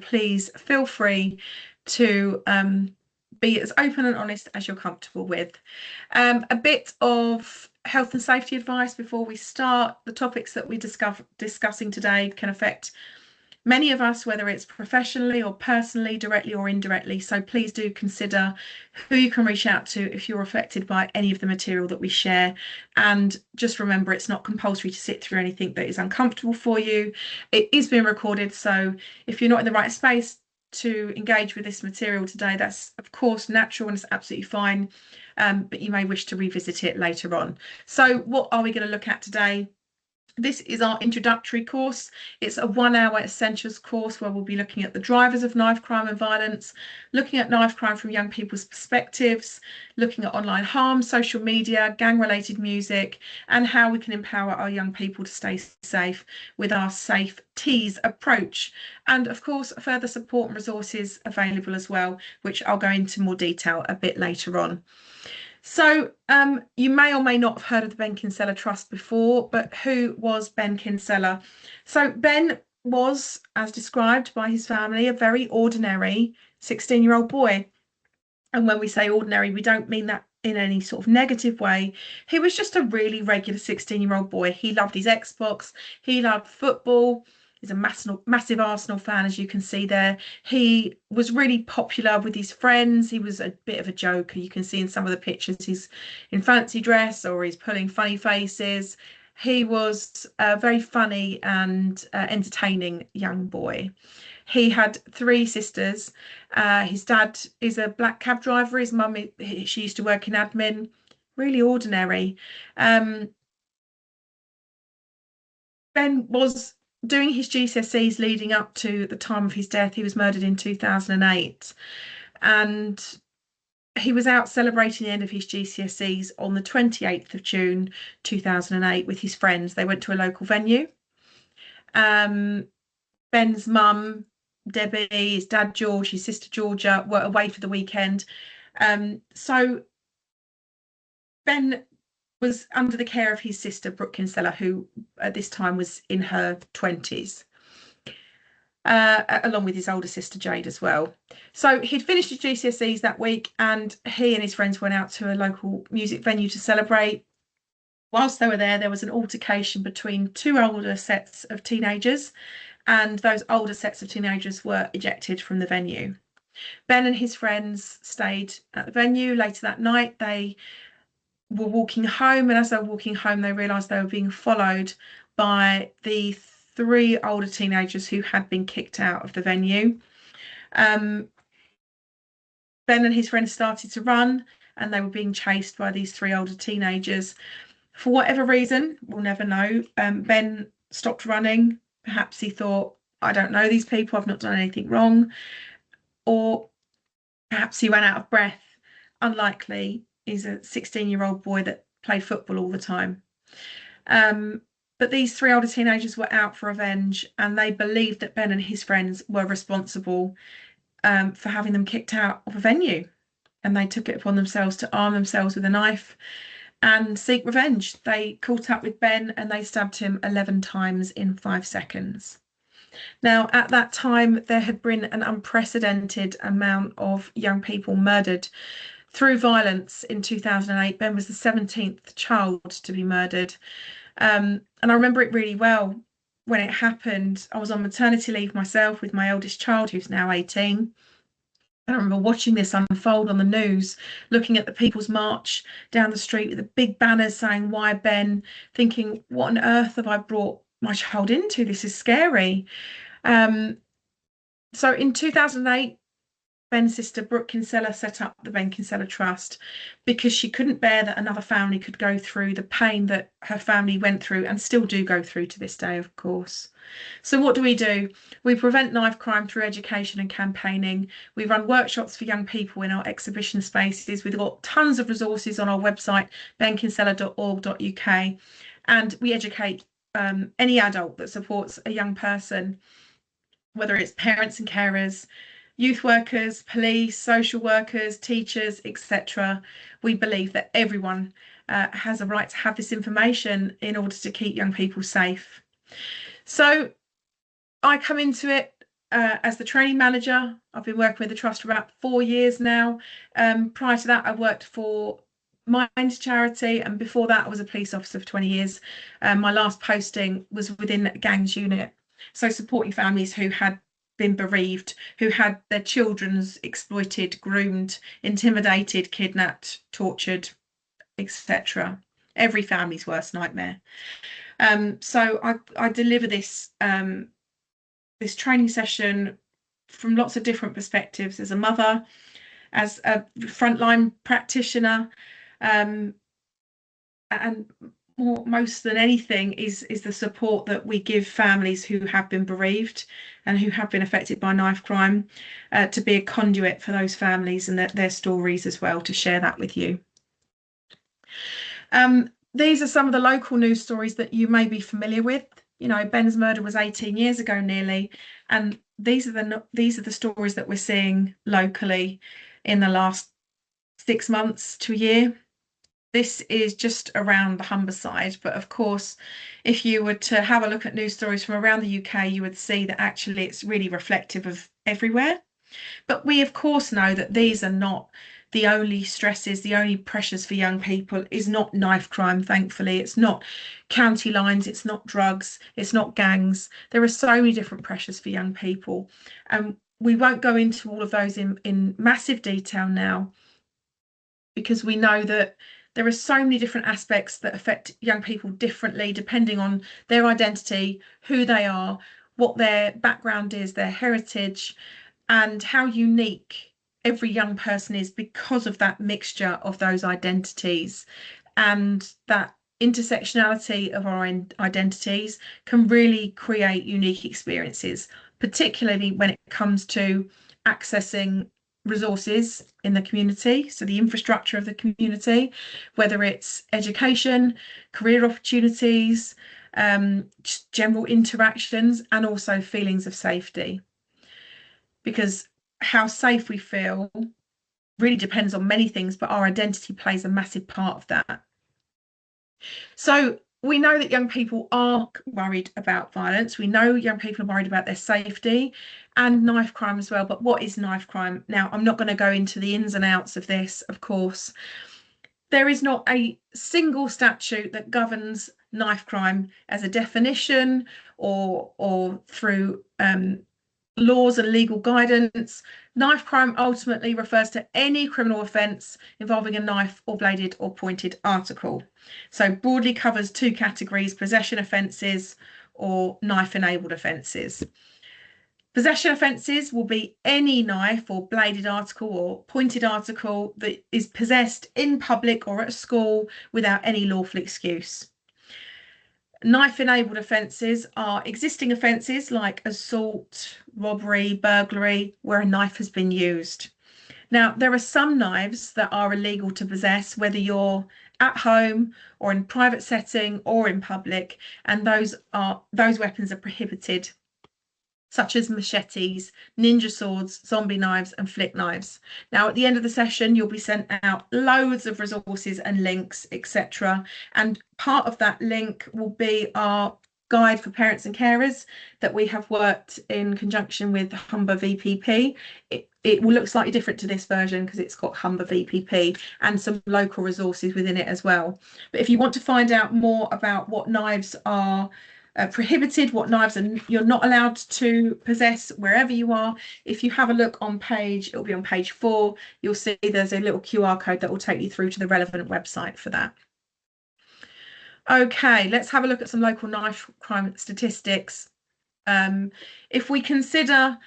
please feel free to be as open and honest as you're comfortable with. A bit of health and safety advice before we start. The topics that we're discussing today can affect many of us, whether it's professionally or personally, directly or indirectly. So please do consider who you can reach out to if you're affected by any of the material that we share. And just remember, it's not compulsory to sit through anything that is uncomfortable for you. It is being recorded, so if you're not in the right space to engage with this material today, that's of course natural and it's absolutely fine, but you may wish to revisit it later on. So what are we going to look at today? This is our introductory course. It's a 1-hour essentials course where we'll be looking at the drivers of knife crime and violence, looking at knife crime from young people's perspectives, looking at online harm, social media, gang-related music, and how we can empower our young people to stay safe with our Safe Teas approach. And of course, further support and resources available as well, which I'll go into more detail a bit later on. So you may or may not have heard of the Ben Kinsella Trust before, but who was Ben Kinsella? So Ben was, as described by his family, a very ordinary 16-year-old boy. And when we say ordinary, we don't mean that in any sort of negative way. He was just a really regular 16-year-old boy. He loved his Xbox, he loved football. He's a massive Arsenal fan, as you can see there. He was really popular with his friends. He was a bit of a joker. You can see in some of the pictures he's in fancy dress or he's pulling funny faces. He was a very funny and entertaining young boy. He had 3 sisters. His dad is a black cab driver. His mum, she used to work in admin. Really ordinary. Ben was doing his GCSEs leading up to the time of his death. He was murdered in 2008, and he was out celebrating the end of his GCSEs on the 28th of June 2008 with his friends. They went to a local venue. Ben's mum, Debbie, his dad George, his sister Georgia were away for the weekend. So Ben was under the care of his sister Brooke Kinsella, who at this time was in her 20s, along with his older sister Jade as well. So he'd finished his GCSEs that week, and he and his friends went out to a local music venue to celebrate. Whilst they were there was an altercation between 2 older sets of teenagers, and those older sets of teenagers were ejected from the venue. Ben and his friends stayed at the venue. Later that night, they were walking home, and as they were walking home, they realised they were being followed by the 3 older teenagers who had been kicked out of the venue. Ben and his friends started to run, and they were being chased by these 3 older teenagers. For whatever reason, we'll never know, Ben stopped running. Perhaps he thought, I don't know these people, I've not done anything wrong. Or perhaps he ran out of breath. Unlikely. He's a 16-year-old boy that played football all the time. But these 3 older teenagers were out for revenge, and they believed that Ben and his friends were responsible for having them kicked out of a venue. And they took it upon themselves to arm themselves with a knife and seek revenge. They caught up with Ben and they stabbed him 11 times in 5 seconds. Now, at that time, there had been an unprecedented amount of young people murdered through violence in 2008. Ben was the 17th child to be murdered. And I remember it really well when it happened. I was on maternity leave myself with my eldest child, who's now 18. And I remember watching this unfold on the news, looking at the People's March down the street with the big banners saying, "Why Ben?" thinking, what on earth have I brought my child into? This is scary. So in 2008, Ben's sister Brooke Kinsella set up the Ben Kinsella Trust because she couldn't bear that another family could go through the pain that her family went through and still do go through to this day, of course. So what do? We prevent knife crime through education and campaigning. We run workshops for young people in our exhibition spaces. We've got tons of resources on our website, benkinsella.org.uk, and we educate any adult that supports a young person, whether it's parents and carers, youth workers, police, social workers, teachers, etc. We believe that everyone has a right to have this information in order to keep young people safe. So I come into it as the training manager. I've been working with the trust for about 4 years now. Prior to that, I worked for Mind Charity, and before that, I was a police officer for 20 years. My last posting was within a gangs unit, so supporting families who had been bereaved, who had their children's exploited, groomed, intimidated, kidnapped, tortured, etc. Every family's worst nightmare. So I deliver this training session from lots of different perspectives, as a mother, as a frontline practitioner, and most than anything is the support that we give families who have been bereaved and who have been affected by knife crime, to be a conduit for those families and their stories as well, to share that with you. These are some of the local news stories that you may be familiar with. You know, Ben's murder was 18 years ago nearly, and these are the stories that we're seeing locally in the last 6 months to a year. This is just around the Humberside, but of course, if you were to have a look at news stories from around the UK, you would see that actually it's really reflective of everywhere. But we, of course, know that these are not the only stresses, the only pressures for young people is not knife crime, thankfully. It's not county lines, it's not drugs, it's not gangs. There are so many different pressures for young people. And we won't go into all of those in massive detail now, because we know that there are so many different aspects that affect young people differently, depending on their identity, who they are, what their background is, their heritage, and how unique every young person is because of that mixture of those identities. And that intersectionality of our identities can really create unique experiences, particularly when it comes to accessing resources in the community, so the infrastructure of the community, whether it's education, career opportunities, just general interactions, and also feelings of safety. Because how safe we feel really depends on many things, but our identity plays a massive part of that. So we know that young people are worried about violence. We know young people are worried about their safety and knife crime as well. But what is knife crime? Now, I'm not going to go into the ins and outs of this, of course. There is not a single statute that governs knife crime as a definition or through laws and legal guidance. Knife crime ultimately refers to any criminal offence involving a knife or bladed or pointed article. So broadly covers two categories: possession offences or knife-enabled offences. Possession offences will be any knife or bladed article or pointed article that is possessed in public or at school without any lawful excuse. Knife-enabled offences are existing offences like assault, robbery, burglary, where a knife has been used. Now, there are some knives that are illegal to possess, whether you're at home or in private setting or in public, and those weapons are prohibited, such as machetes, ninja swords, zombie knives, and flick knives. Now, at the end of the session, you'll be sent out loads of resources and links, etc. And part of that link will be our guide for parents and carers that we have worked in conjunction with Humber VPP. It will look slightly different to this version because it's got Humber VPP and some local resources within it as well. But if you want to find out more about what knives are prohibited, what knives you're not allowed to possess wherever you are, if you have a look on it'll be on page 4, you'll see there's a little QR code that will take you through to the relevant website for that. Okay, let's have a look at some local knife crime statistics. If we consider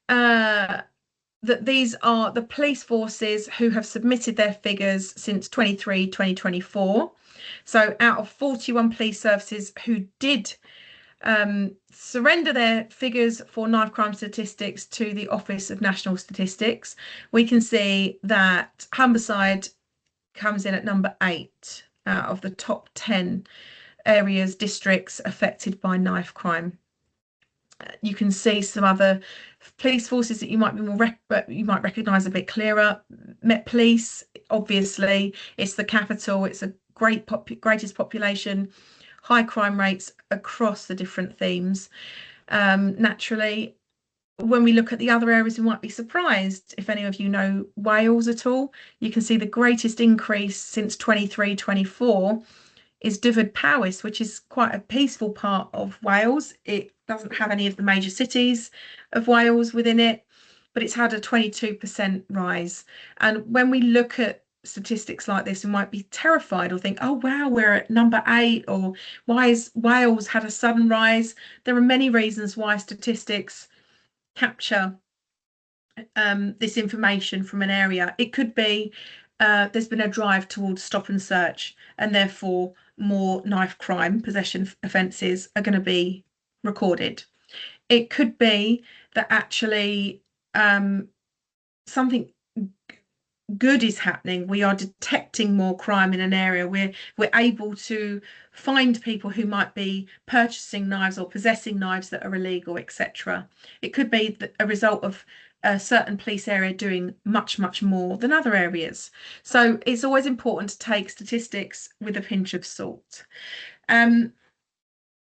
that these are the police forces who have submitted their figures since 2024. So out of 41 police services who did surrender their figures for knife crime statistics to the Office of National Statistics, we can see that Humberside comes in at number 8 out of the top 10 areas, districts affected by knife crime. You can see some other police forces that you might recognise a bit clearer. Met Police, obviously, it's the capital. It's a greatest population, high crime rates across the different themes. Naturally, when we look at the other areas, we might be surprised. If any of you know Wales at all, you can see the greatest increase since 23-24 is Dyfed Powys, which is quite a peaceful part of Wales. It doesn't have any of the major cities of Wales within it, but it's had a 22% rise. And when we look at statistics like this, we might be terrified or think, oh, wow, we're at number 8, or why is Wales had a sudden rise? There are many reasons why statistics capture this information from an area. It could be there's been a drive towards stop and search, and therefore more knife crime possession offences are going to be recorded. It could be that actually something good is happening. We are detecting more crime in an area. We're able to find people who might be purchasing knives or possessing knives that are illegal, etc. It could be a result of a certain police area doing much more than other areas. So it's always important to take statistics with a pinch of salt.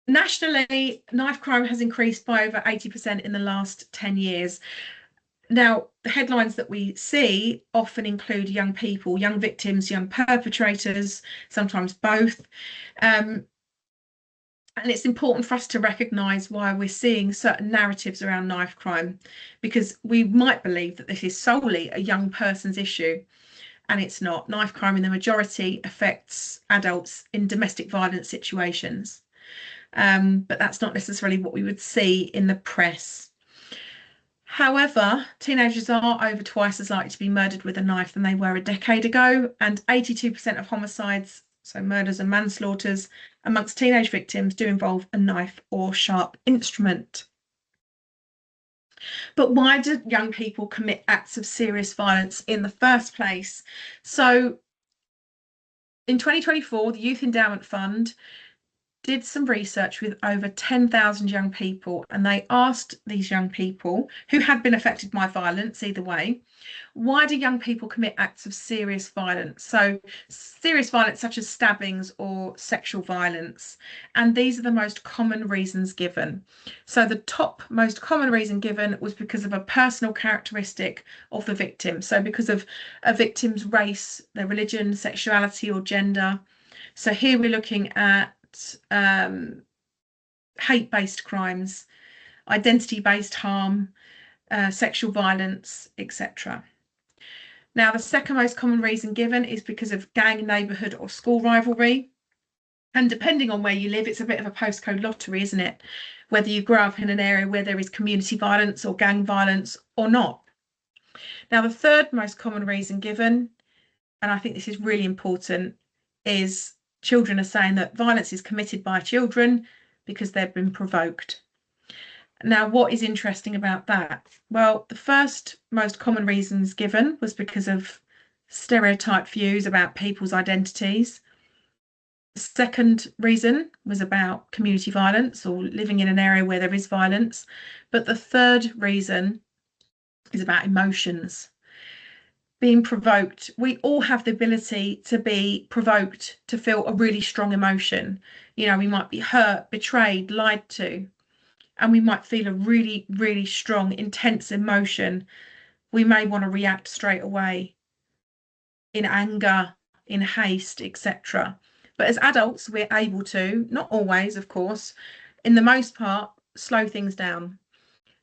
Nationally, knife crime has increased by over 80% in the last 10 years. Now, the headlines that we see often include young people, young victims, young perpetrators, sometimes both. And it's important for us to recognise why we're seeing certain narratives around knife crime, because we might believe that this is solely a young person's issue, and it's not. Knife crime in the majority affects adults in domestic violence situations, but that's not necessarily what we would see in the press. However, teenagers are over twice as likely to be murdered with a knife than they were a decade ago, and 82% of homicides, so murders and manslaughters, amongst teenage victims do involve a knife or sharp instrument. But why do young people commit acts of serious violence in the first place? So in 2024, the Youth Endowment Fund did some research with over 10,000 young people, and they asked these young people who had been affected by violence either way, why do young people commit acts of serious violence? So serious violence such as stabbings or sexual violence. And these are the most common reasons given. So the top most common reason given was because of a personal characteristic of the victim. So because of a victim's race, their religion, sexuality or gender. So here we're looking at hate-based crimes, identity-based harm, sexual violence, etc. Now, the second most common reason given is because of gang, neighbourhood or school rivalry. And depending on where you live, it's a bit of a postcode lottery, isn't it? Whether you grow up in an area where there is community violence or gang violence or not. Now, the third most common reason given, and I think this is really important, is children are saying that violence is committed by children because they've been provoked. Now, what is interesting about that? Well, the first most common reasons given was because of stereotyped views about people's identities. The second reason was about community violence or living in an area where there is violence. But the third reason is about emotions. Being provoked. We all have the ability to be provoked, to feel a really strong emotion. You know, we might be hurt, betrayed, lied to, and we might feel a really strong, intense emotion. We may want to react straight away in anger, in haste, etc. But as adults, we're able to, not always, of course, in the most part, slow things down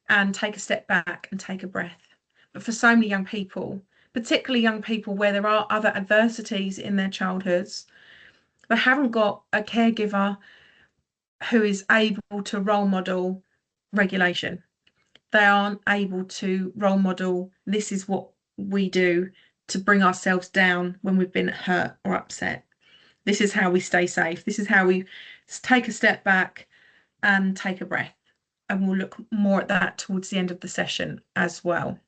and take a step back and take a breath. But for so many young people, particularly young people where there are other adversities in their childhoods, they haven't got a caregiver who is able to role model regulation. They aren't able to role model, this is what we do to bring ourselves down when we've been hurt or upset. This is how we stay safe. This is how we take a step back and take a breath. And we'll look more at that towards the end of the session as well.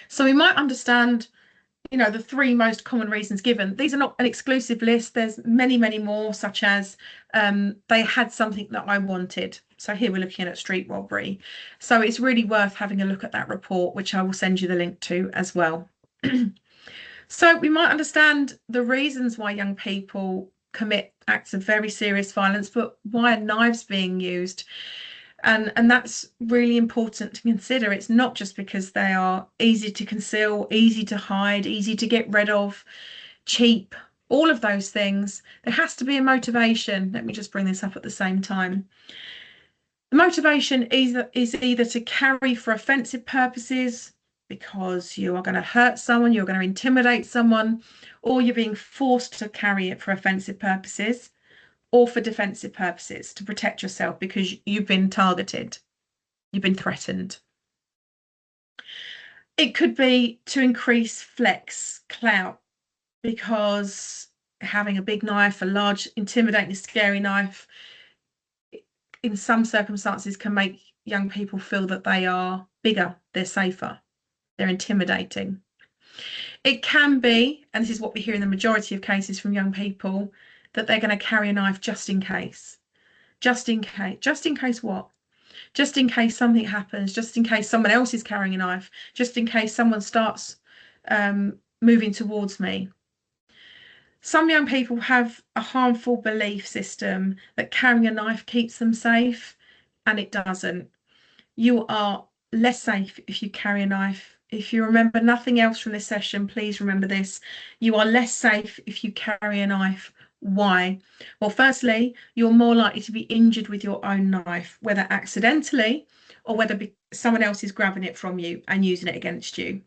So we might understand, you know, the three most common reasons given. These are not an exclusive list. There's many more, such as they had something that I wanted. So here we're looking at street robbery. So it's really worth having a look at that report, which I will send you the link to as well. So we might understand the reasons why young people commit acts of very serious violence, but why are knives being used? And that's really important to consider. It's not just because they are easy to conceal, easy to hide, easy to get rid of, cheap, all of those things. There has to be a motivation. Let me just bring this up at the same time. The motivation is either to carry for offensive purposes, because you are going to hurt someone, you're going to intimidate someone, or you're being forced to carry it for offensive purposes, or for defensive purposes to protect yourself because you've been targeted, you've been threatened. It could be to increase flex, clout, because having a big knife, a large, intimidating, scary knife, in some circumstances can make young people feel that they are bigger, they're safer, they're intimidating. It can be, and this is what we hear in the majority of cases from young people, that they're going to carry a knife just in case. Just in case. Just in case what? Just in case something happens, just in case someone else is carrying a knife, just in case someone starts moving towards me. Some young people have a harmful belief system that carrying a knife keeps them safe, and it doesn't. You are less safe if you carry a knife. If you remember nothing else from this session, please remember this. You are less safe if you carry a knife. Why? Well, firstly, you're more likely to be injured with your own knife, whether accidentally or whether someone else is grabbing it from you and using it against you.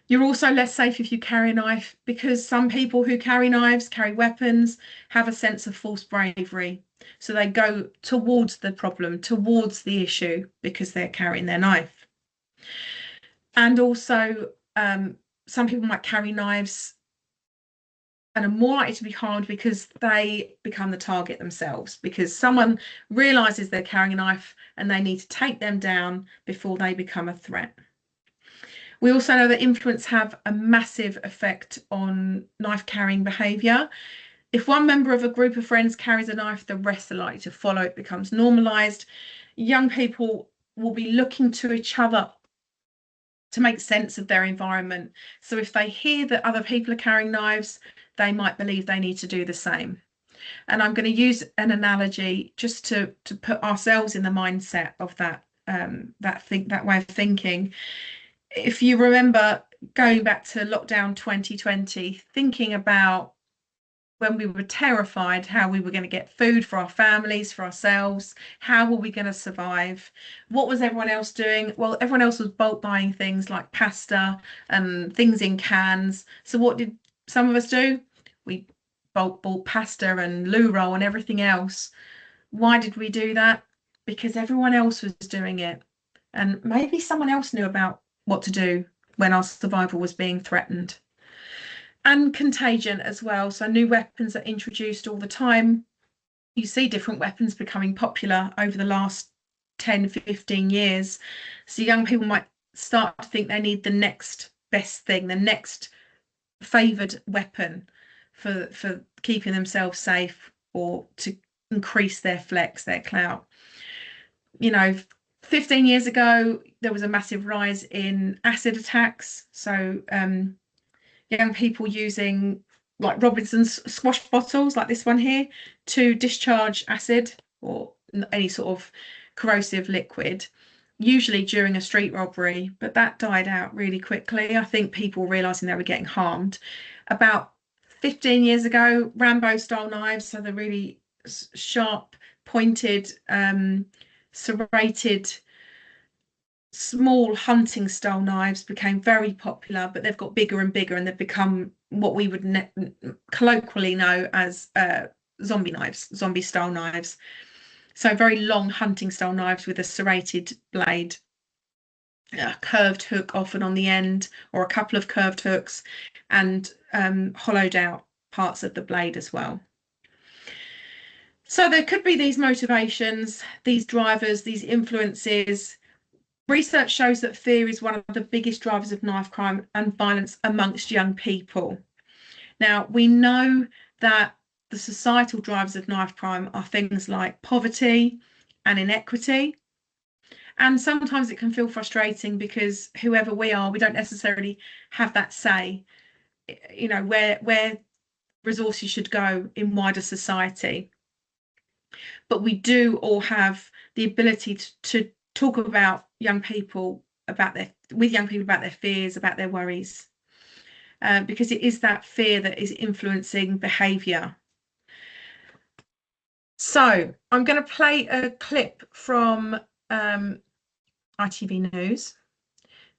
You're also less safe if you carry a knife, because some people who carry knives, carry weapons, have a sense of false bravery. So they go towards the problem, towards the issue, because they're carrying their knife. And also, some people might carry knives and are more likely to be harmed because they become the target themselves, because someone realizes they're carrying a knife and they need to take them down before they become a threat. We also know that influence have a massive effect on knife carrying behaviour. If one member of a group of friends carries a knife, the rest are likely to follow. It becomes normalised. Young people will be looking to each other to make sense of their environment. So if they hear that other people are carrying knives, they might believe they need to do the same. And I'm going to use an analogy just to put ourselves in the mindset of that way of thinking. If you remember going back to lockdown 2020, thinking about when we were terrified how we were going to get food for our families, for ourselves, how were we going to survive? What was everyone else doing? Well, everyone else was bulk buying things like pasta and things in cans. So what did some of us do? We bulk bought pasta and loo roll and everything else. Why did we do that? Because everyone else was doing it. And maybe someone else knew about what to do when our survival was being threatened. And contagion as well. So new weapons are introduced all the time. You see different weapons becoming popular over the last 10, 15 years. So young people might start to think they need the next best thing, the next favoured weapon for keeping themselves safe or to increase their flex, their clout. 15 years ago, there was a massive rise in acid attacks. So young people using like Robinson's squash bottles, like this one here, to discharge acid or any sort of corrosive liquid, usually during a street robbery. But that died out really quickly. I think people realizing they were getting harmed. About 15 years ago, Rambo style knives, so the really sharp, pointed, serrated, small hunting style knives became very popular, but they've got bigger and bigger, and they've become what we would colloquially know as zombie knives, zombie style knives. So very long hunting style knives with a serrated blade, a curved hook often on the end, or a couple of curved hooks, and hollowed out parts of the blade as well. So there could be these motivations, these drivers, these influences. Research shows that fear is one of the biggest drivers of knife crime and violence amongst young people. Now, we know that the societal drivers of knife crime are things like poverty and inequity. And sometimes it can feel frustrating because whoever we are, we don't necessarily have that say, where resources should go in wider society. But we do all have the ability to talk about young people about their with young people about their fears, about their worries, because it is that fear that is influencing behaviour. So I'm going to play a clip from ITV News.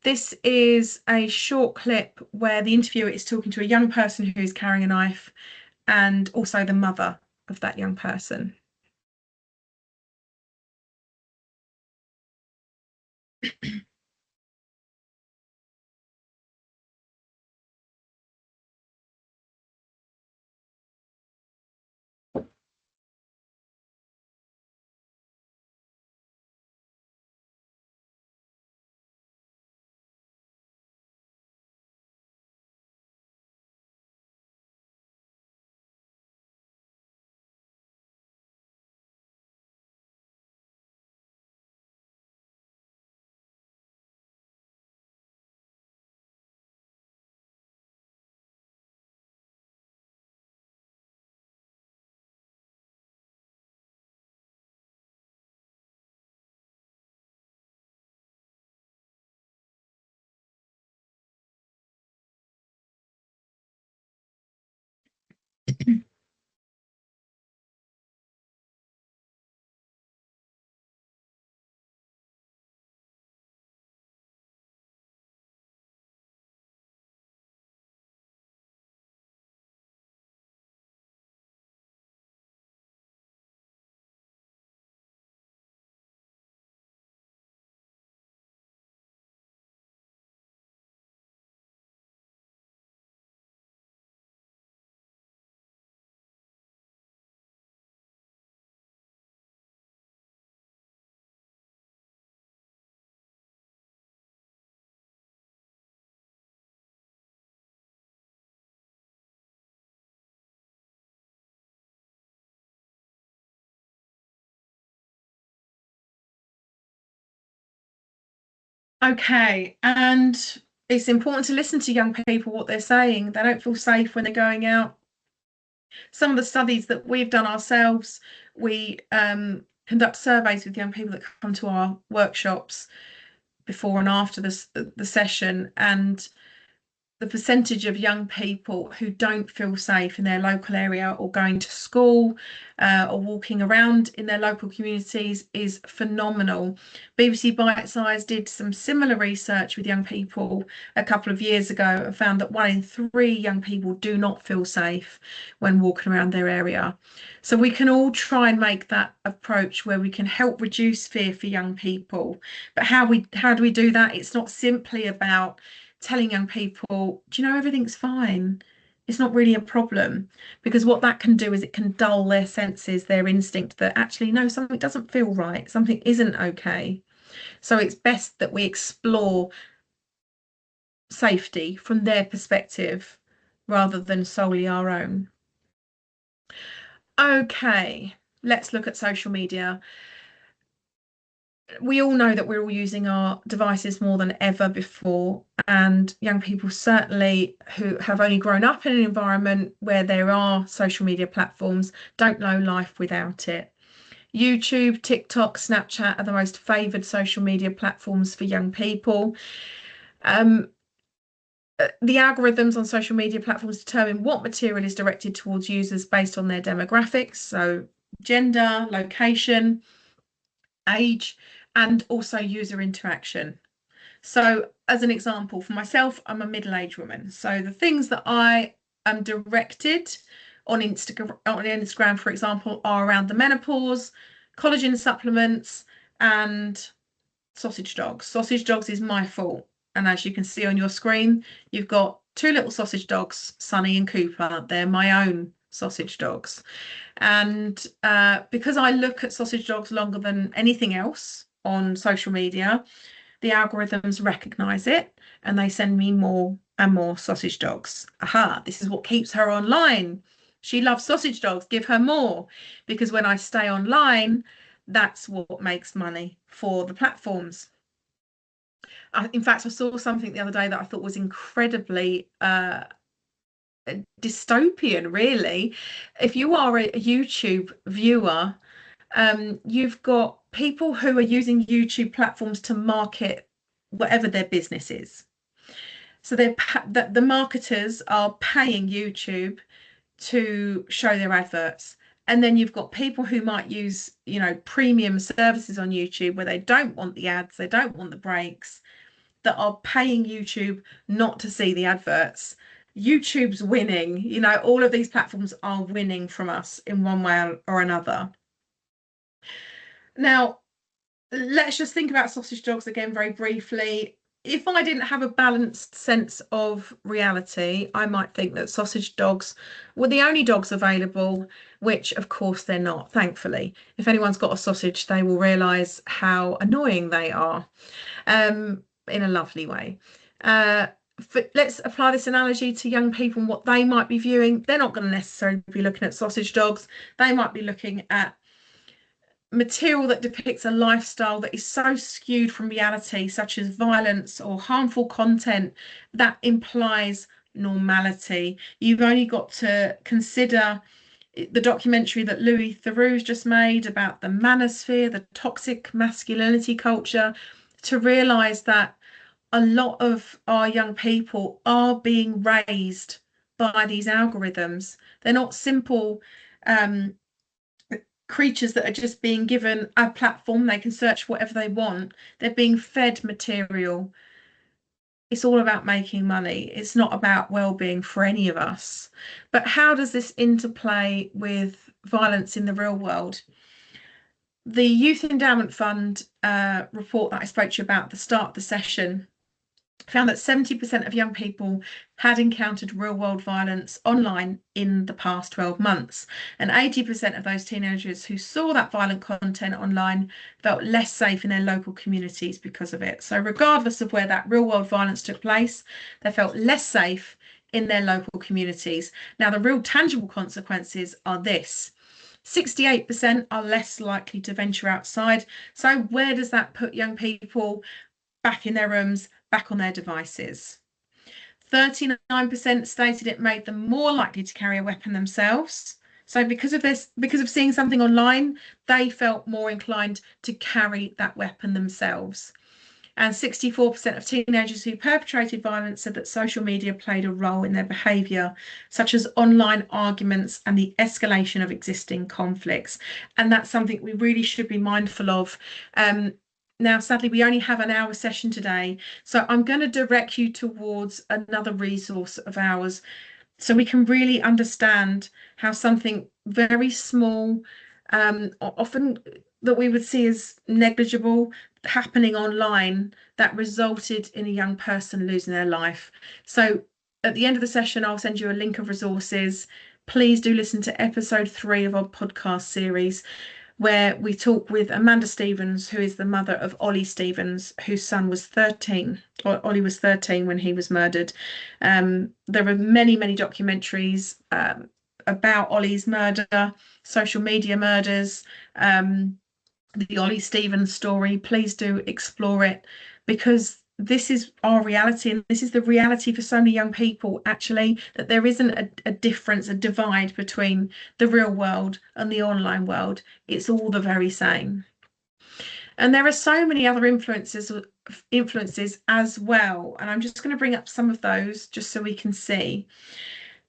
This is a short clip where the interviewer is talking to a young person who's carrying a knife and also the mother of that young person. Okay, and it's important to listen to young people, what they're saying. They don't feel safe when they're going out. Some of the studies that we've done ourselves, we conduct surveys with young people that come to our workshops before and after the session, and the percentage of young people who don't feel safe in their local area or going to school or walking around in their local communities is phenomenal. BBC Bite Size did some similar research with young people a couple of years ago and found that 1 in 3 young people do not feel safe when walking around their area. So we can all try and make that approach where we can help reduce fear for young people. But how do we do that? It's not simply about telling young people, do you know, everything's fine. It's not really a problem, because what that can do is it can dull their senses, their instinct that actually, no, something doesn't feel right, something isn't okay. So it's best that we explore safety from their perspective rather than solely our own. Okay, let's look at social media. We all know that we're all using our devices more than ever before, and young people certainly who have only grown up in an environment where there are social media platforms don't know life without it. YouTube, TikTok, Snapchat are the most favoured social media platforms for young people. The algorithms on social media platforms determine what material is directed towards users based on their demographics, so gender, location, age, and also user interaction. So, as an example, for myself, I'm a middle-aged woman. So the things that I am directed on Instagram, for example, are around the menopause, collagen supplements, and sausage dogs. Sausage dogs is my fault. And as you can see on your screen, you've got 2 little sausage dogs, Sunny and Cooper. They're my own sausage dogs. And because I look at sausage dogs longer than anything else on social media, the algorithms recognize it and they send me more and more sausage dogs. Aha, this is what keeps her online. She loves sausage dogs, give her more. Because when I stay online, that's what makes money for the platforms. In fact, I saw something the other day that I thought was incredibly dystopian, really. If you are a YouTube viewer You've got people who are using YouTube platforms to market whatever their business is. So the marketers are paying YouTube to show their adverts. And then you've got people who might use, premium services on YouTube where they don't want the ads, they don't want the breaks, that are paying YouTube not to see the adverts. YouTube's winning, all of these platforms are winning from us in one way or another. Now, let's just think about sausage dogs again very briefly. If I didn't have a balanced sense of reality, I might think that sausage dogs were the only dogs available, which of course they're not, thankfully. If anyone's got a sausage, they will realise how annoying they are, in a lovely way. Let's apply this analogy to young people and what they might be viewing. They're not going to necessarily be looking at sausage dogs. They might be looking at material that depicts a lifestyle that is so skewed from reality, such as violence or harmful content that implies normality. You've only got to consider the documentary that Louis Theroux's just made about the manosphere, the toxic masculinity culture, to realize that a lot of our young people are being raised by these algorithms. They're not simple creatures that are just being given a platform. They can search whatever they want. They're being fed material. It's all about making money. It's not about well-being for any of us. But how does this interplay with violence in the real world? The Youth Endowment Fund report that I spoke to you about at the start of the session found that 70% of young people had encountered real-world violence online in the past 12 months. And 80% of those teenagers who saw that violent content online felt less safe in their local communities because of it. So regardless of where that real-world violence took place, they felt less safe in their local communities. Now, the real tangible consequences are this. 68% are less likely to venture outside. So where does that put young people? Back in their rooms, back on their devices. 39% stated it made them more likely to carry a weapon themselves. So because of this, because of seeing something online, they felt more inclined to carry that weapon themselves. And 64% of teenagers who perpetrated violence said that social media played a role in their behaviour, such as online arguments and the escalation of existing conflicts. And that's something we really should be mindful of. Now, sadly, we only have an hour session today, so I'm going to direct you towards another resource of ours so we can really understand how something very small, often that we would see as negligible, happening online that resulted in a young person losing their life. So at the end of the session, I'll send you a link of resources. Please do listen to episode 3 of our podcast series, where we talk with Amanda Stevens, who is the mother of Ollie Stevens, whose son was 13, or Ollie was 13 when he was murdered. There are many, many documentaries about Ollie's murder, social media murders, the Ollie Stevens story. Please do explore it, because this is our reality, and this is the reality for so many young people, actually, that there isn't a difference, a divide between the real world and the online world. It's all the very same. And there are so many other influences as well, and I'm just going to bring up some of those just so we can see.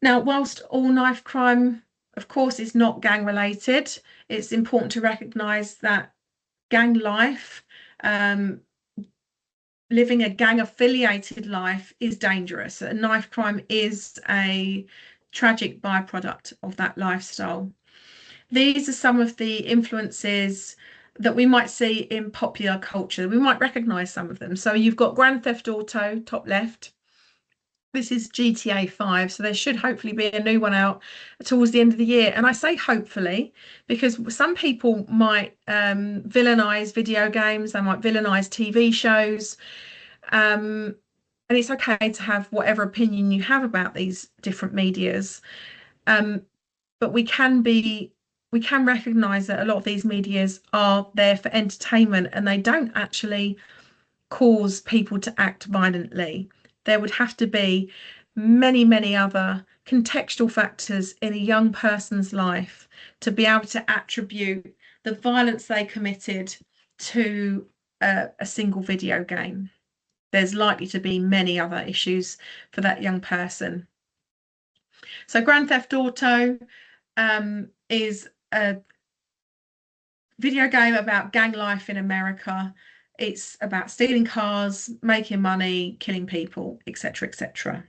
Now, whilst all knife crime, of course, is not gang related, it's important to recognise that gang life, living a gang affiliated life, is dangerous. Knife crime is a tragic byproduct of that lifestyle. These are some of the influences that we might see in popular culture. We might recognize some of them. So you've got Grand Theft Auto, top left. This is GTA 5, so there should hopefully be a new one out towards the end of the year. And I say hopefully because some people might villainize video games, they might villainize TV shows. And it's okay to have whatever opinion you have about these different medias. But we can recognize that a lot of these medias are there for entertainment, and they don't actually cause people to act violently. There would have to be many, many other contextual factors in a young person's life to be able to attribute the violence they committed to a single video game. There's likely to be many other issues for that young person. So Grand Theft Auto is a video game about gang life in America. It's about stealing cars, making money, killing people, etc., etc.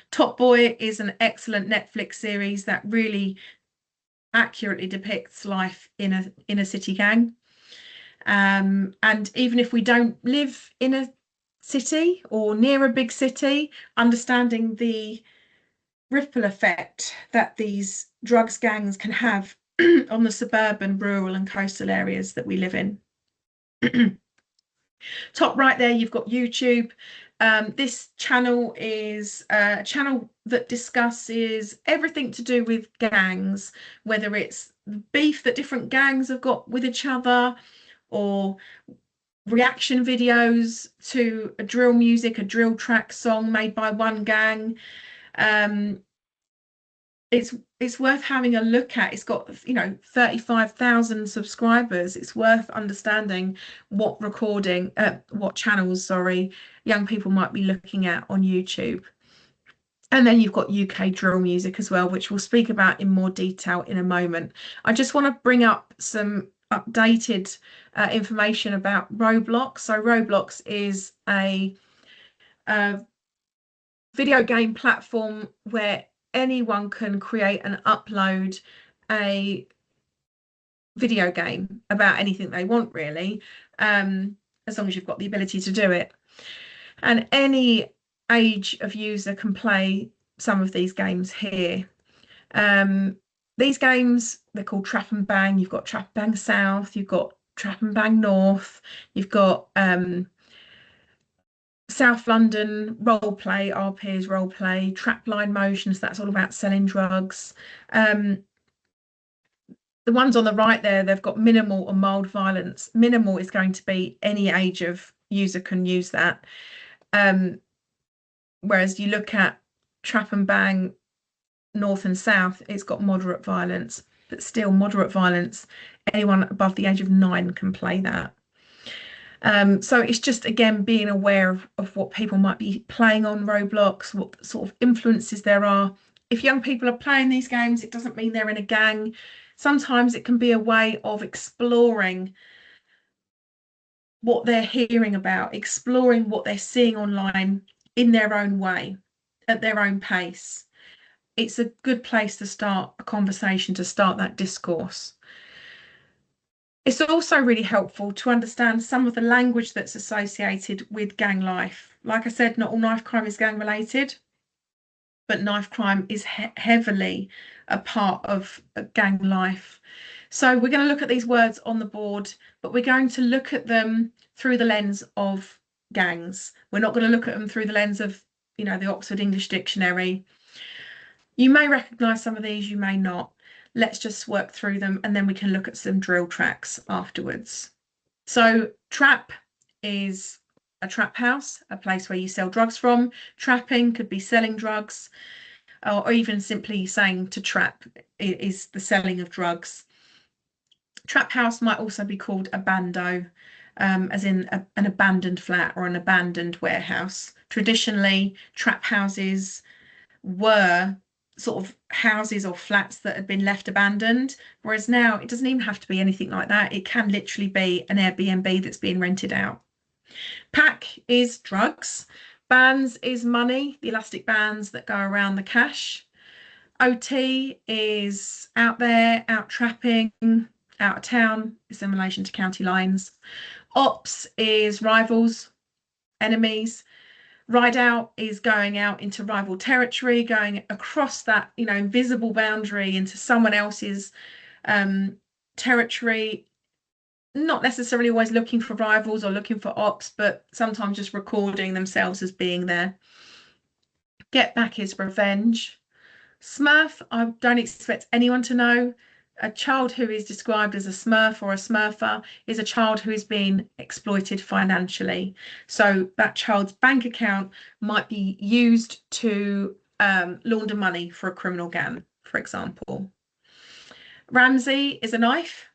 Top Boy is an excellent Netflix series that really accurately depicts life in a city gang. And even if we don't live in a city or near a big city, understanding the ripple effect that these drugs gangs can have on the suburban, rural and coastal areas that we live in. Top right there, you've got YouTube. This channel is a channel that discusses everything to do with gangs, whether it's beef that different gangs have got with each other, or reaction videos to a drill music, a drill track song made by one gang. It's worth having a look at. It's got 35,000 subscribers. It's worth understanding what channels, young people might be looking at on YouTube. And then you've got UK drill music as well, which we'll speak about in more detail in a moment. I just want to bring up some updated information about Roblox. So Roblox is a video game platform where anyone can create and upload a video game about anything they want, really, as long as you've got the ability to do it. And any age of user can play some of these games here. These games, they're called Trap and Bang. You've got Trap and Bang South, you've got Trap and Bang North, you've got South London Roleplay, our peers Roleplay, Trapline Motions, that's all about selling drugs. The ones on the right there, they've got minimal or mild violence. Minimal is going to be any age of user can use that. Whereas you look at Trap and Bang North and South, it's got moderate violence, but still moderate violence. Anyone above the age of 9 can play that. So it's just, again, being aware of what people might be playing on Roblox, what sort of influences there are. If young people are playing these games, it doesn't mean they're in a gang. Sometimes it can be a way of exploring what they're hearing about, exploring what they're seeing online in their own way, at their own pace. It's a good place to start a conversation, to start that discourse. It's also really helpful to understand some of the language that's associated with gang life. Like I said, not all knife crime is gang related, but knife crime is heavily a part of gang life. So we're going to look at these words on the board, but we're going to look at them through the lens of gangs. We're not going to look at them through the lens of, the Oxford English Dictionary. You may recognise some of these, you may not. Let's just work through them and then we can look at some drill tracks afterwards. So trap is a trap house, a place where you sell drugs from. Trapping could be selling drugs, or even simply saying to trap is the selling of drugs. Trap house might also be called a bando, as in an abandoned flat or an abandoned warehouse. Traditionally, trap houses were sort of houses or flats that had been left abandoned, whereas now it doesn't even have to be anything like that. It can literally be an Airbnb that's being rented out. Pack is drugs. Bands is money, the elastic bands that go around the cash. OT is out there, out trapping, out of town. It's in relation to county lines. Ops is rivals, enemies. Ride out is going out into rival territory, going across that, invisible boundary into someone else's territory, not necessarily always looking for rivals or looking for ops, but sometimes just recording themselves as being there. Get back is revenge. Smurf, I don't expect anyone to know. A child who is described as a smurf or a smurfer is a child who is being exploited financially. So that child's bank account might be used to launder money for a criminal gang, for example. Ramsey is a knife.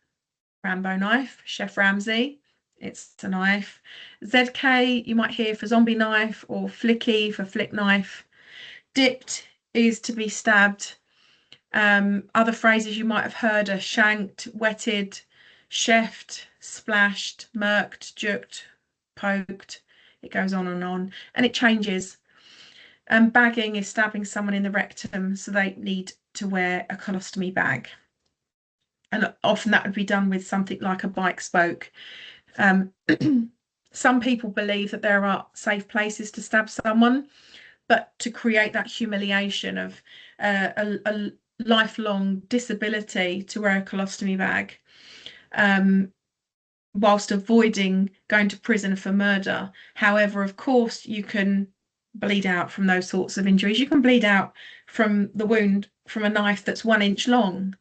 Rambo knife. Chef Ramsay, it's a knife. ZK, you might hear for zombie knife, or flicky for flick knife. Dipped is to be stabbed. Other phrases you might have heard are shanked, wetted, chefed, splashed, murked, juked, poked. It goes on, and it changes. Bagging is stabbing someone in the rectum, so they need to wear a colostomy bag. And often that would be done with something like a bike spoke. Um, some people believe that there are safe places to stab someone, but to create that humiliation of a lifelong disability to wear a colostomy bag, whilst avoiding going to prison for murder. However, of course, you can bleed out from those sorts of injuries. You can bleed out from the wound from a knife that's 1 inch long.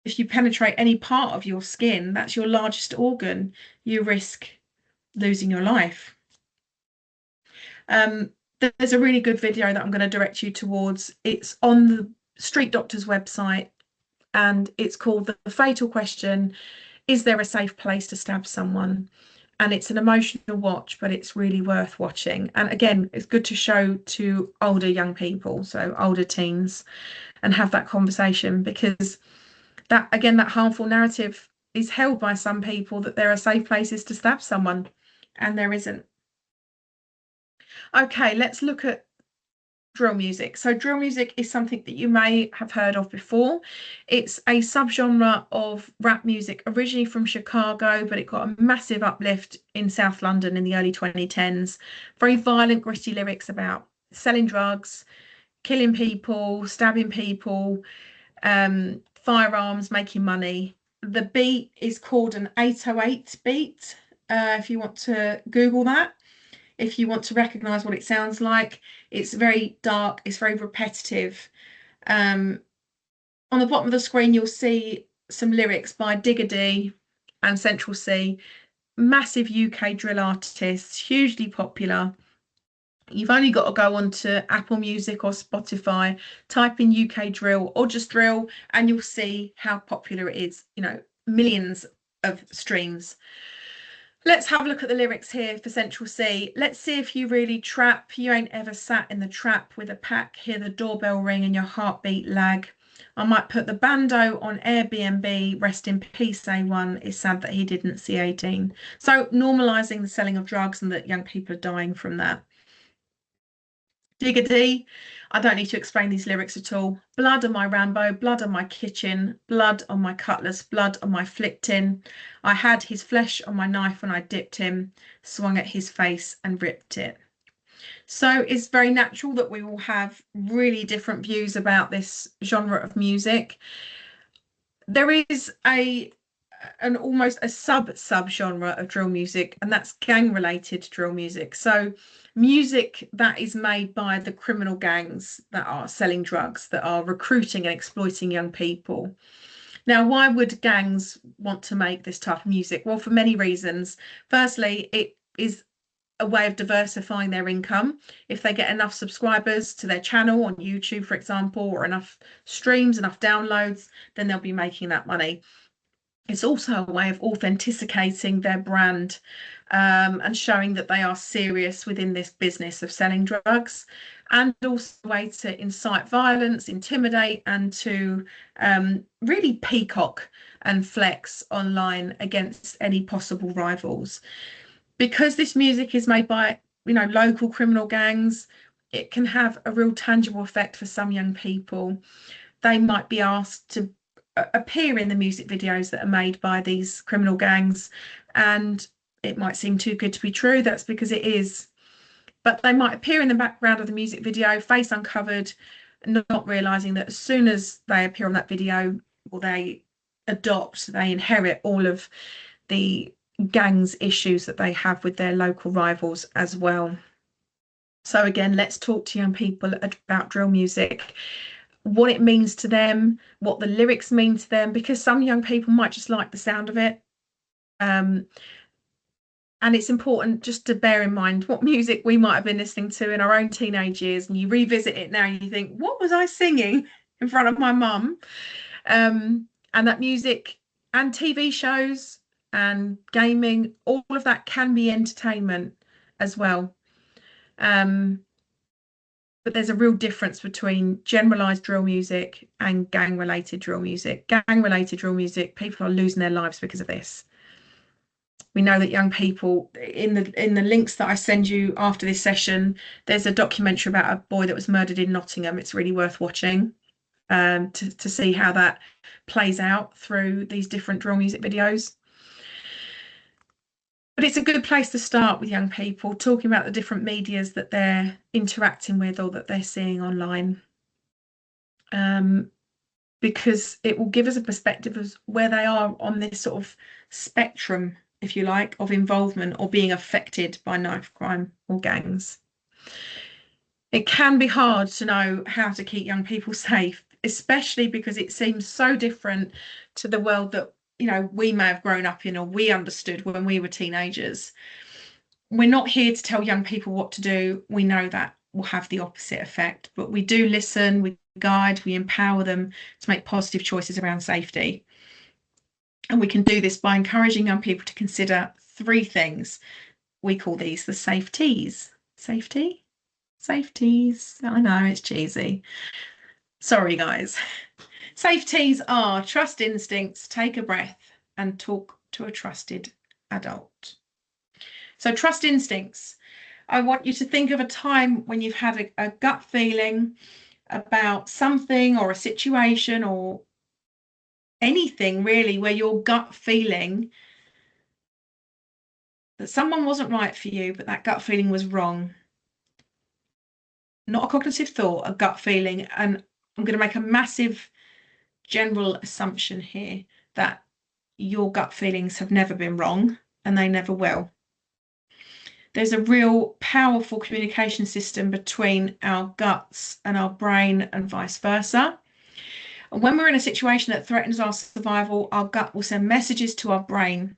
If you penetrate any part of your skin, that's your largest organ, you risk losing your life. There's a really good video that I'm going to direct you towards. It's on the Street Doctor's website, and it's called The Fatal Question: Is there a safe place to stab someone? And it's an emotional watch, but it's really worth watching. And again, it's good to show to older young people, so older teens, and have that conversation, because that, again, that harmful narrative is held by some people that there are safe places to stab someone, and there isn't. Okay, let's look at drill music. So drill music is something that you may have heard of before. It's a subgenre of rap music, originally from Chicago, but it got a massive uplift in South London in the early 2010s. Very violent, gritty lyrics about selling drugs, killing people, stabbing people, firearms, making money. The beat is called an 808 beat. If you want to Google that, if you want to recognize what it sounds like, it's very dark, it's very repetitive. On the bottom of the screen, you'll see some lyrics by Digger D and Central C, massive UK drill artists, hugely popular. You've only got to go onto Apple Music or Spotify, type in UK drill or just drill, and you'll see how popular it is. You know, millions of streams. Let's have a look at the lyrics here for Central C. Let's see if you really trap. You ain't ever sat in the trap with a pack. Hear the doorbell ring and your heartbeat lag. I might put the bando on Airbnb. Rest in peace, A1. It's sad that he didn't see 18. So normalising the selling of drugs and that young people are dying from that. Digger D, I don't need to explain these lyrics at all. Blood on my Rambo, blood on my kitchen, blood on my cutlass, blood on my flick tin. I had his flesh on my knife when I dipped him, swung at his face and ripped it. So it's very natural that we will have really different views about this genre of music. There is an almost a sub-genre of drill music, and that's gang-related drill music. So music that is made by the criminal gangs that are selling drugs, that are recruiting and exploiting young people. Now, why would gangs want to make this type of music? Well, for many reasons. Firstly, it is a way of diversifying their income. If they get enough subscribers to their channel on YouTube, for example, or enough streams, enough downloads, then they'll be making that money. It's also a way of authenticating their brand, and showing that they are serious within this business of selling drugs, and also a way to incite violence, intimidate, and to really peacock and flex online against any possible rivals. Because this music is made by, you know, local criminal gangs, it can have a real tangible effect for some young people. They might be asked to appear in the music videos that are made by these criminal gangs, and it might seem too good to be true. That's because it is. But they might appear in the background of the music video, face uncovered, not realizing that as soon as they appear on that video, or they inherit all of the gangs issues that they have with their local rivals as well. So again, let's talk to young people about drill music, what it means to them, what the lyrics mean to them, because some young people might just like the sound of it. And it's important just to bear in mind what music we might have been listening to in our own teenage years, and you revisit it now and you think, what was I singing in front of my mum? And that music and TV shows and gaming, all of that can be entertainment as well. Um, but there's a real difference between generalized drill music and gang related drill music. Gang related drill music, people are losing their lives because of this. We know that young people, in the links that I send you after this session, there's a documentary about a boy that was murdered in Nottingham. It's really worth watching, to see how that plays out through these different drill music videos. But it's a good place to start with young people, talking about the different medias that they're interacting with or that they're seeing online, because it will give us a perspective of where they are on this sort of spectrum, if you like, of involvement or being affected by knife crime or gangs. It can be hard to know how to keep young people safe, especially because it seems so different to the world that, we may have grown up in or we understood when we were teenagers. We're not here to tell young people what to do. We know that will have the opposite effect, but we do listen, we guide, we empower them to make positive choices around safety. And we can do this by encouraging young people to consider 3 things. We call these the safeties. Safety? Safeties. I know, it's cheesy. Sorry, guys. Safeties are trust instincts, take a breath, and talk to a trusted adult. So trust instincts. I want you to think of a time when you've had a gut feeling about something or a situation or anything really, where your gut feeling that someone wasn't right for you, but that gut feeling was wrong. Not a cognitive thought, a gut feeling. And I'm going to make a massive general assumption here that your gut feelings have never been wrong and they never will. There's a real powerful communication system between our guts and our brain and vice versa. And when we're in a situation that threatens our survival, our gut will send messages to our brain.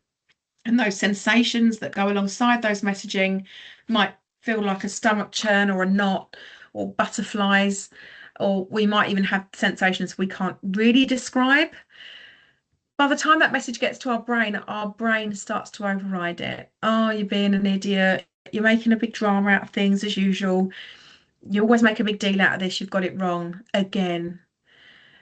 And those sensations that go alongside those messaging might feel like a stomach churn or a knot or butterflies, or we might even have sensations we can't really describe. By the time that message gets to our brain starts to override it. Oh, you're being an idiot. You're making a big drama out of things as usual. You always make a big deal out of this. You've got it wrong again.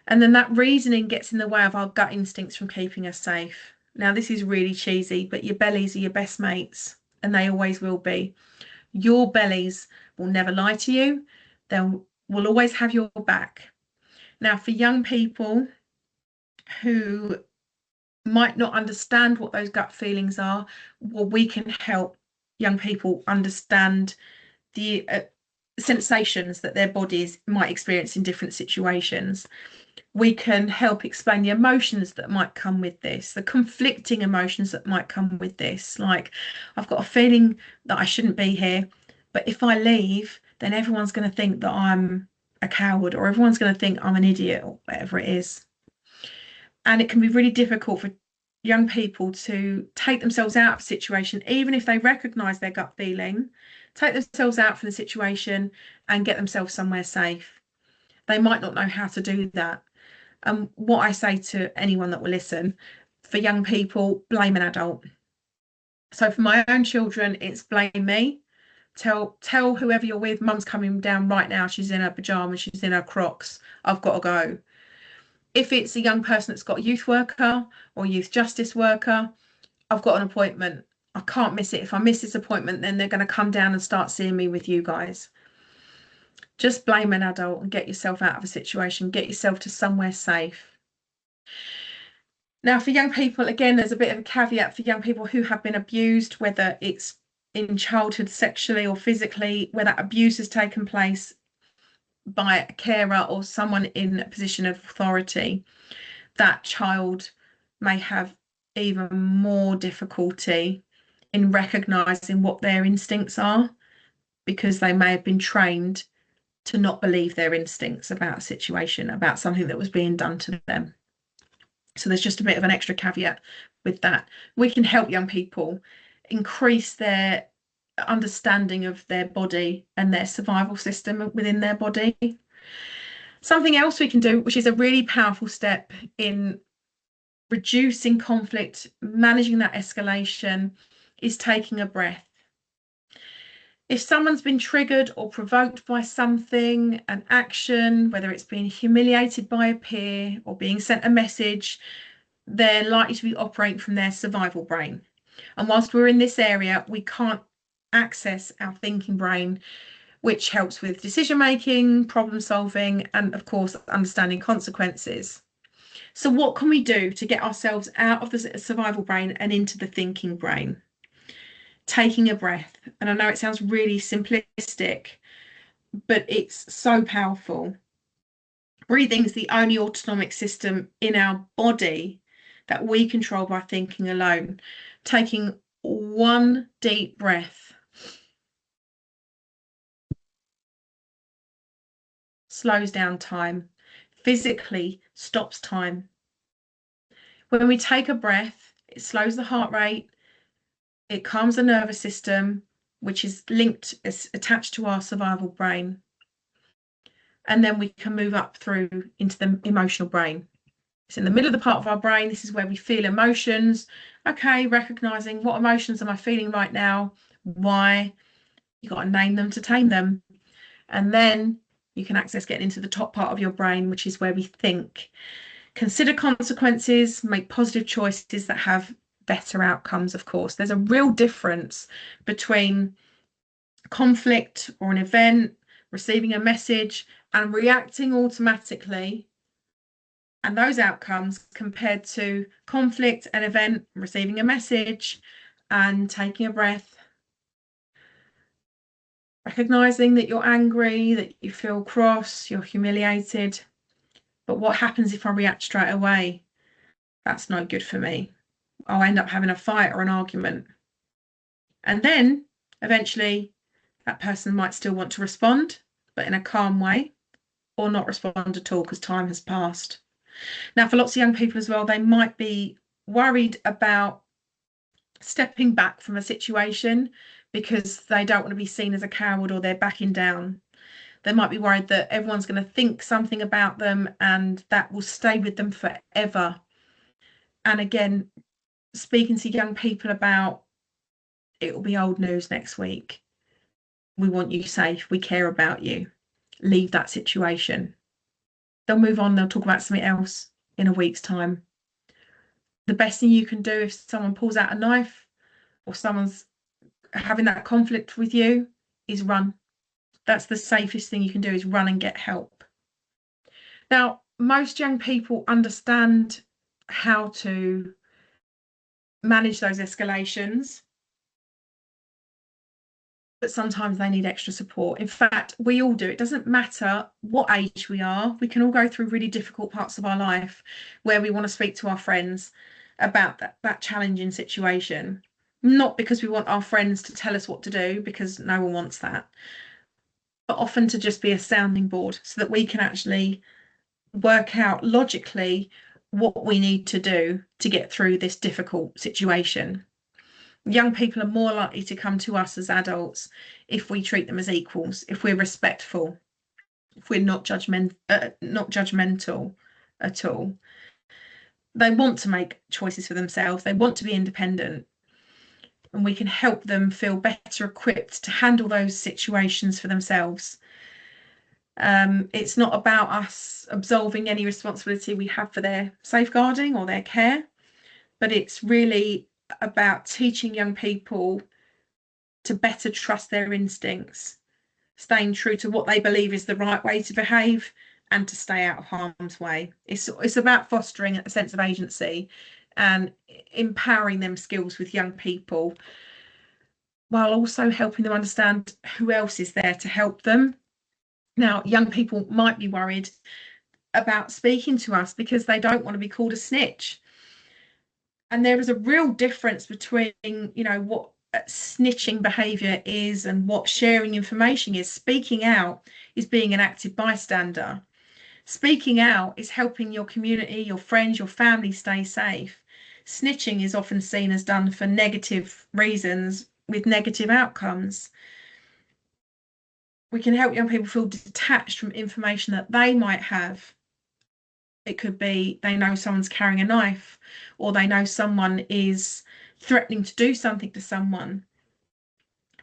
And then that reasoning gets in the way of our gut instincts from keeping us safe. Now, this is really cheesy, but your bellies are your best mates, and they always will be. Your bellies will never lie to you. They will always have your back. Now, for young people who might not understand what those gut feelings are, well, we can help young people understand the sensations that their bodies might experience in different situations. We can help explain the emotions that might come with this, the conflicting emotions that might come with this. Like, I've got a feeling that I shouldn't be here, but if I leave, then everyone's going to think that I'm a coward, or everyone's going to think I'm an idiot, or whatever it is. And it can be really difficult for young people to take themselves out of a situation, even if they recognize their gut feeling, take themselves out from the situation and get themselves somewhere safe. They might not know how to do that. And what I say to anyone that will listen, for young people, blame an adult. So for my own children, it's blame me. Tell whoever you're with, mum's coming down right now. She's in her pajamas, she's in her Crocs. I've got to go. If it's a young person that's got a youth worker or youth justice worker, I've got an appointment. I can't miss it. If I miss this appointment, then they're going to come down and start seeing me with you guys. Just blame an adult and get yourself out of a situation. Get yourself to somewhere safe. Now, for young people, again, there's a bit of a caveat for young people who have been abused, whether it's in childhood sexually or physically, where that abuse has taken place by a carer or someone in a position of authority. That child may have even more difficulty in recognizing what their instincts are, because they may have been trained to not believe their instincts about a situation, about something that was being done to them. So there's just a bit of an extra caveat with that. We can help young people increase their understanding of their body and their survival system within their body. Something else we can do, which is a really powerful step in reducing conflict, managing that escalation, is taking a breath. If someone's been triggered or provoked by something, an action, whether it's being humiliated by a peer or being sent a message, they're likely to be operating from their survival brain. And whilst we're in this area, we can't access our thinking brain, which helps with decision making, problem solving, and of course, understanding consequences. So what can we do to get ourselves out of the survival brain and into the thinking brain? Taking a breath. And I know it sounds really simplistic, but it's so powerful. Breathing is the only autonomic system in our body that we control by thinking alone. Taking one deep breath slows down time, physically stops time. When we take a breath, it slows the heart rate, it calms the nervous system, which is linked, is attached to our survival brain. And then we can move up through into the emotional brain. It's in the middle of the part of our brain. This is where we feel emotions. Okay, recognizing what emotions am I feeling right now? Why? You got to name them to tame them. And then you can access getting into the top part of your brain, which is where we think. Consider consequences, make positive choices that have better outcomes, of course. There's a real difference between conflict or an event, receiving a message, and reacting automatically, and those outcomes, compared to conflict, an event, receiving a message, and taking a breath, recognizing that you're angry, that you feel cross, you're humiliated. But what happens if I react straight away? That's no good for me. I'll end up having a fight or an argument. And then eventually that person might still want to respond, but in a calm way, or not respond at all because time has passed. Now, for lots of young people as well, they might be worried about stepping back from a situation because they don't want to be seen as a coward or they're backing down. They might be worried that everyone's going to think something about them and that will stay with them forever. And again, speaking to young people about it will be old news next week. We want you safe. We care about you. Leave that situation. They'll move on. They'll talk about something else in a week's time. The best thing you can do if someone pulls out a knife or someone's having that conflict with you is run. That's the safest thing you can do, is run and get help. Now, most young people understand how to manage those escalations, but sometimes they need extra support. In fact, we all do. It doesn't matter what age we are. We can all go through really difficult parts of our life where we want to speak to our friends about that challenging situation. Not because we want our friends to tell us what to do, because no one wants that, but often to just be a sounding board so that we can actually work out logically what we need to do to get through this difficult situation. Young people are more likely to come to us as adults if we treat them as equals, if we're respectful, if we're not judgmental at all. They want to make choices for themselves. They want to be independent, and we can help them feel better equipped to handle those situations for themselves. It's not about us absolving any responsibility we have for their safeguarding or their care, but it's really about teaching young people to better trust their instincts, staying true to what they believe is the right way to behave, and to stay out of harm's way. It's about fostering a sense of agency and empowering them skills with young people, while also helping them understand who else is there to help them. Now, young people might be worried about speaking to us because they don't want to be called a snitch. And there is a real difference between, what snitching behaviour is and what sharing information is. Speaking out is being an active bystander. Speaking out is helping your community, your friends, your family stay safe. Snitching is often seen as done for negative reasons with negative outcomes. We can help young people feel detached from information that they might have It could be they know someone's carrying a knife, or they know someone is threatening to do something to someone,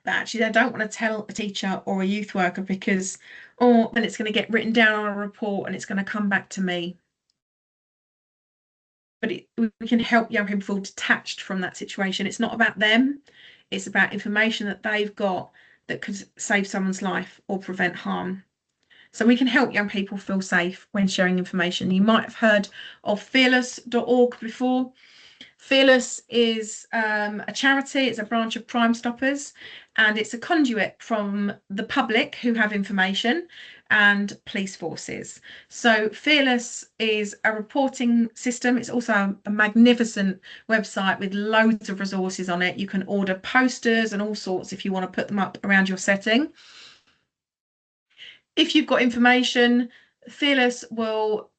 but actually they don't want to tell a teacher or a youth worker because, oh, then it's going to get written down on a report and it's going to come back to me. But we can help young people feel detached from that situation. It's not about them, it's about information that they've got that could save someone's life or prevent harm. So we can help young people feel safe when sharing information. You might have heard of fearless.org before. Fearless is a charity, it's a branch of Crime Stoppers, and it's a conduit from the public who have information and police forces. So Fearless is a reporting system. It's also a magnificent website with loads of resources on it. You can order posters and all sorts if you want to put them up around your setting. If you've got information, Fearless will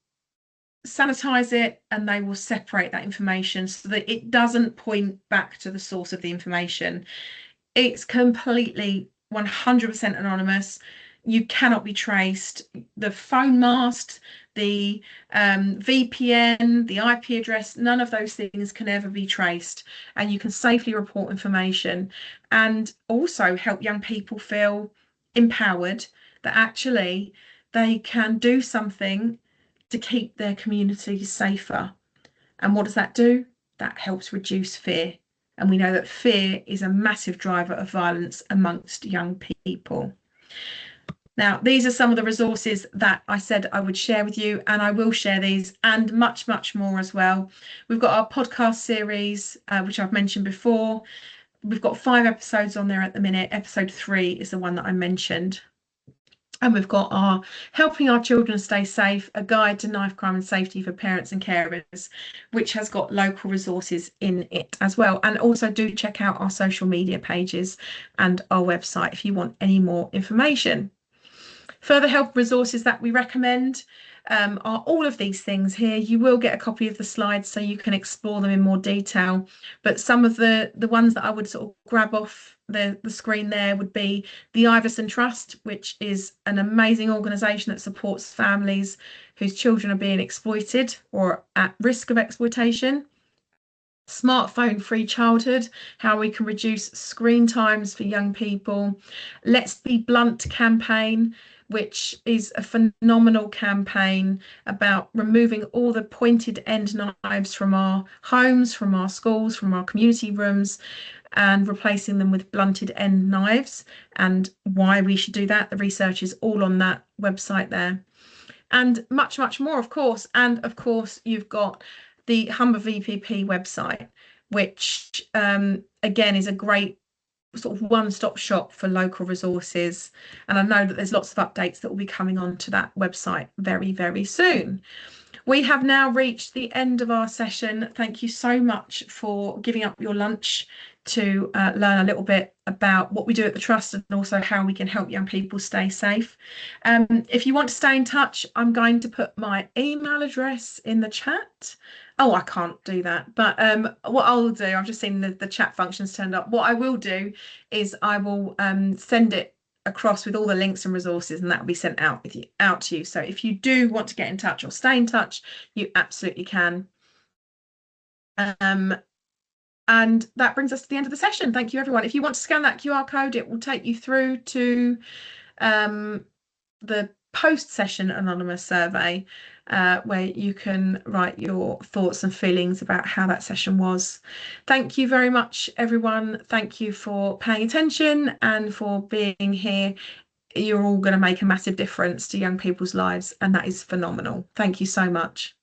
sanitize it and they will separate that information so that it doesn't point back to the source of the information. It's completely 100% anonymous. You cannot be traced. The phone mast, the VPN, the IP address, none of those things can ever be traced. And you can safely report information and also help young people feel empowered that actually they can do something to keep their communities safer. And what does that do? That helps reduce fear. And we know that fear is a massive driver of violence amongst young people. Now, these are some of the resources that I said I would share with you, and I will share these and much, much more as well. We've got our podcast series, which I've mentioned before. We've got 5 episodes on there at the minute. Episode 3 is the one that I mentioned. And we've got our Helping Our Children Stay Safe, a guide to knife crime and safety for parents and carers, which has got local resources in it as well. And also do check out our social media pages and our website if you want any more information. Further help resources that we recommend are all of these things here. You will get a copy of the slides so you can explore them in more detail. But some of the ones that I would sort of grab off the screen there would be the Iverson Trust, which is an amazing organisation that supports families whose children are being exploited or at risk of exploitation. Smartphone Free Childhood, how we can reduce screen times for young people. Let's Be Blunt campaign, which is a phenomenal campaign about removing all the pointed end knives from our homes, from our schools, from our community rooms, and replacing them with blunted end knives, and why we should do that. The research is all on that website there. And much, much more, of course. And of course, you've got the Humber VPP website, which again is a great sort of one-stop shop for local resources. And I know that there's lots of updates that will be coming on to that website very, very soon. We have now reached the end of our session. Thank you so much for giving up your lunch to learn a little bit about what we do at the Trust and also how we can help young people stay safe. If you want to stay in touch, I'm going to put my email address in the chat. Oh, I can't do that. But what I'll do, I've just seen the chat functions turned up. What I will do is I will send it across with all the links and resources, and that will be sent out to you. So if you do want to get in touch or stay in touch, you absolutely can. And that brings us to the end of the session. Thank you, everyone. If you want to scan that QR code, it will take you through to the post-session anonymous survey, where you can write your thoughts and feelings about how that session was. Thank you very much, everyone. Thank you for paying attention and for being here. You're all going to make a massive difference to young people's lives, and that is phenomenal. Thank you so much.